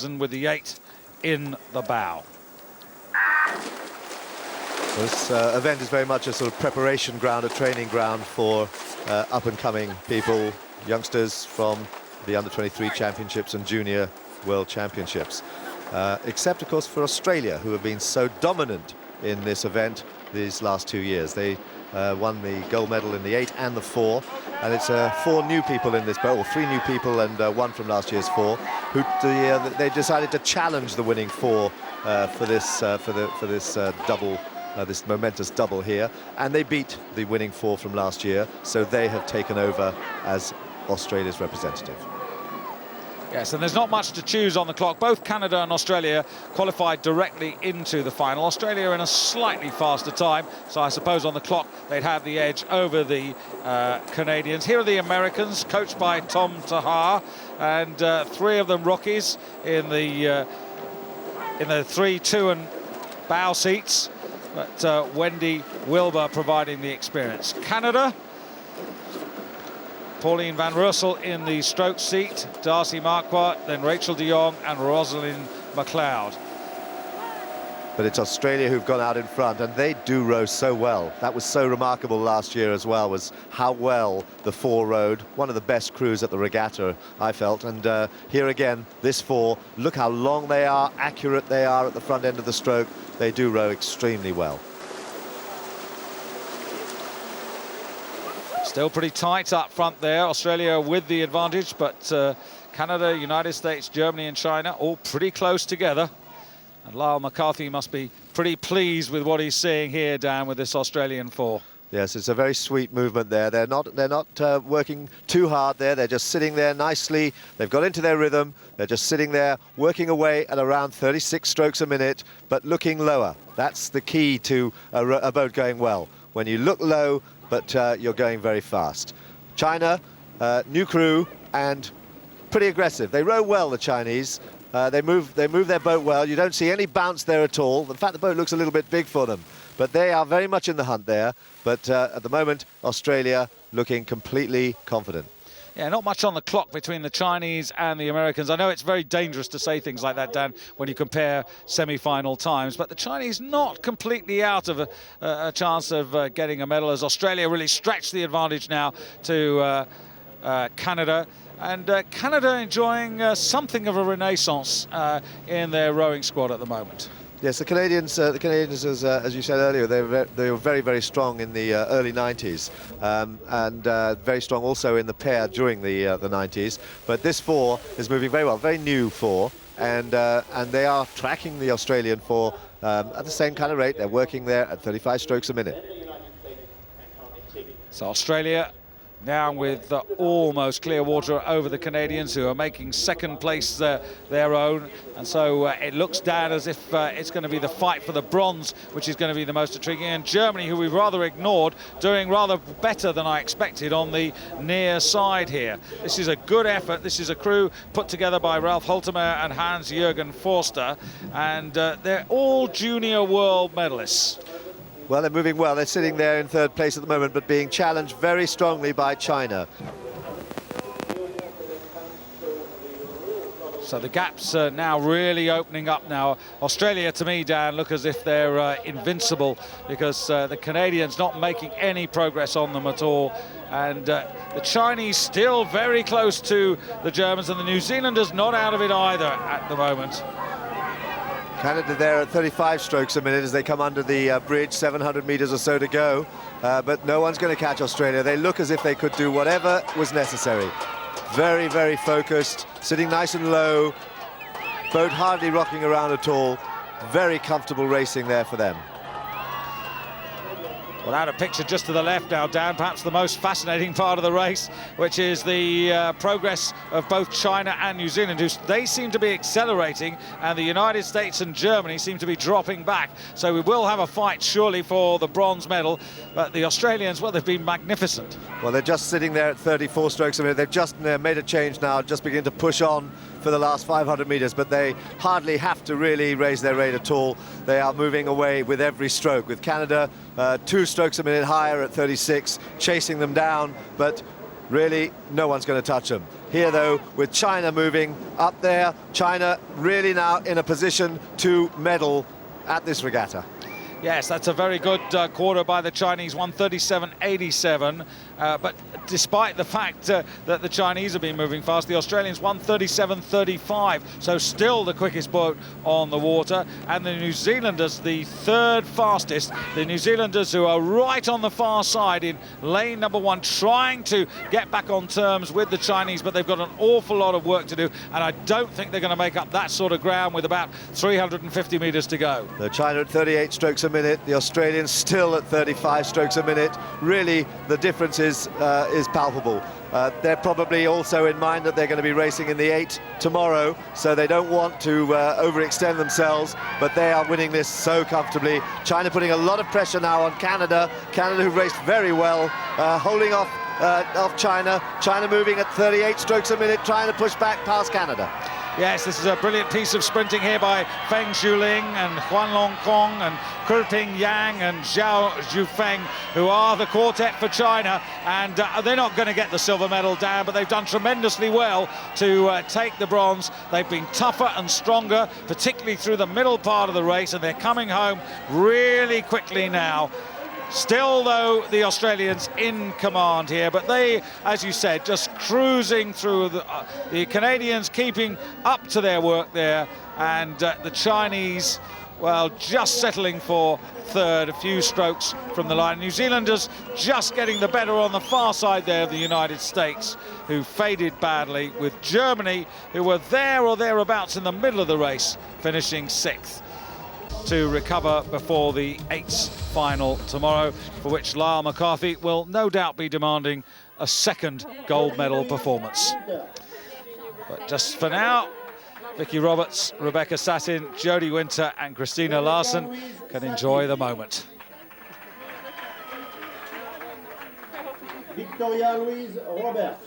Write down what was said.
with the 8 in the bow. This event is very much a sort of preparation ground, a training ground for up-and-coming people, youngsters from the Under-23 Championships and Junior World Championships. Except, of course, for Australia, who have been so dominant in this event these last 2 years. They won the gold medal in the 8 and the 4, and it's 4 new people in this boat, or 3 new people and 1 from last year's 4, who they decided to challenge the winning 4 for this double. This momentous double here, and they beat the winning 4 from last year, so they have taken over as Australia's representative. Yes, and there's not much to choose on the clock. Both Canada and Australia qualified directly into the final. Australia in a slightly faster time, so I suppose on the clock they'd have the edge over the Canadians. Here are the Americans, coached by Tom Tahar, and 3 of them rookies in the 3, 2 and bow seats. But Wendy Wilbur providing the experience. Canada, Pauline Van Russell in the stroke seat, Darcy Marquardt, then Rachel de Jong and Rosalind McLeod. But it's Australia who've gone out in front, and they do row so well. That was so remarkable last year as well, was how well the 4 rowed. One of the best crews at the regatta, I felt. And here again, this 4, look how long they are, accurate they are at the front end of the stroke. They do row extremely well. Still pretty tight up front there. Australia with the advantage, but Canada, United States, Germany and China all pretty close together. And Lyle McCarthy must be pretty pleased with what he's seeing here, Dan, with this Australian 4. Yes, it's a very sweet movement there. They're not working too hard there. They're just sitting there nicely. They've got into their rhythm. They're just sitting there, working away at around 36 strokes a minute, but looking lower. That's the key to a boat going well. When you look low, but you're going very fast. China, new crew, and pretty aggressive. They row well, the Chinese. They move their boat well. You don't see any bounce there at all. In fact, the boat looks a little bit big for them. But they are very much in the hunt there. But at the moment, Australia looking completely confident. Yeah, not much on the clock between the Chinese and the Americans. I know it's very dangerous to say things like that, Dan, when you compare semi-final times, but the Chinese not completely out of a chance of getting a medal, as Australia really stretched the advantage now to Canada. And Canada enjoying something of a renaissance in their rowing squad at the moment. Yes, the Canadians, as you said earlier, they were very, very strong in the early 90s, and very strong also in the pair during the 90s. But this 4 is moving very well, very new 4, and they are tracking the Australian 4 at the same kind of rate. They're working there at 35 strokes a minute. So Australia now with almost clear water over the Canadians, who are making second place their own. And so it looks, Dan, as if it's going to be the fight for the bronze, which is going to be the most intriguing. And Germany, who we've rather ignored, doing rather better than I expected on the near side here. This is a good effort. This is a crew put together by Ralph Holtemeyer and Hans-Jürgen Forster. And they're all junior world medalists. Well, they're moving well. They're sitting there in 3rd place at the moment, but being challenged very strongly by China. So the gaps are now really opening up now. Australia, to me, Dan, look as if they're invincible, because the Canadians not making any progress on them at all. And the Chinese still very close to the Germans, and the New Zealanders not out of it either at the moment. Canada there at 35 strokes a minute as they come under the bridge, 700 meters or so to go. But no one's going to catch Australia. They look as if they could do whatever was necessary. Very, very focused, sitting nice and low, boat hardly rocking around at all. Very comfortable racing there for them. Well, out of picture just to the left now, Dan, perhaps the most fascinating part of the race, which is the progress of both China and New Zealand, who they seem to be accelerating, and the United States and Germany seem to be dropping back. So we will have a fight, surely, for the bronze medal. But the Australians, well, they've been magnificent. Well, they're just sitting there at 34 strokes a minute. They've just made a change now, just begin to push on for the last 500 meters, but they hardly have to really raise their rate at all. They are moving away with every stroke, with Canada 2 strokes a minute higher at 36, chasing them down, but really no one's going to touch them. here, though, with China moving up there. China really now in a position to medal at this regatta. Yes, that's a very good quarter by the Chinese, 1:37.87. But despite the fact that the Chinese have been moving fast, the Australians 1:37.35. So still the quickest boat on the water. And the New Zealanders, the third fastest. The New Zealanders, who are right on the far side in lane number 1, trying to get back on terms with the Chinese, but they've got an awful lot of work to do. And I don't think they're going to make up that sort of ground with about 350 metres to go. So China at 38 strokes a minute, the Australians still at 35 strokes a minute. Really, the difference is palpable. They're probably also in mind that they're going to be racing in the 8 tomorrow, so they don't want to overextend themselves, but they are winning this so comfortably. China putting a lot of pressure now on Canada. Canada, who've raced very well, holding off China. China moving at 38 strokes a minute, trying to push back past Canada. Yes, this is a brilliant piece of sprinting here by Feng Zhuling and Huan Long Kong and Kriping Yang and Zhao Zhufeng, who are the quartet for China. And they're not going to get the silver medal down, but they've done tremendously well to take the bronze. They've been tougher and stronger, particularly through the middle part of the race, and they're coming home really quickly now. Still, though, the Australians in command here, but they, as you said, just cruising through. The Canadians keeping up to their work there, and the Chinese, well, just settling for third, a few strokes from the line. New Zealanders just getting the better on the far side there of the United States, who faded badly, with Germany, who were there or thereabouts in the middle of the race, finishing 6th. To recover before the 8th final tomorrow, for which Lyle McCarthy will no doubt be demanding a second gold medal performance. But just for now, Vicky Roberts, Rebecca Satin, Jodie Winter and Christina Larson can enjoy the moment. Victoria Louise Roberts.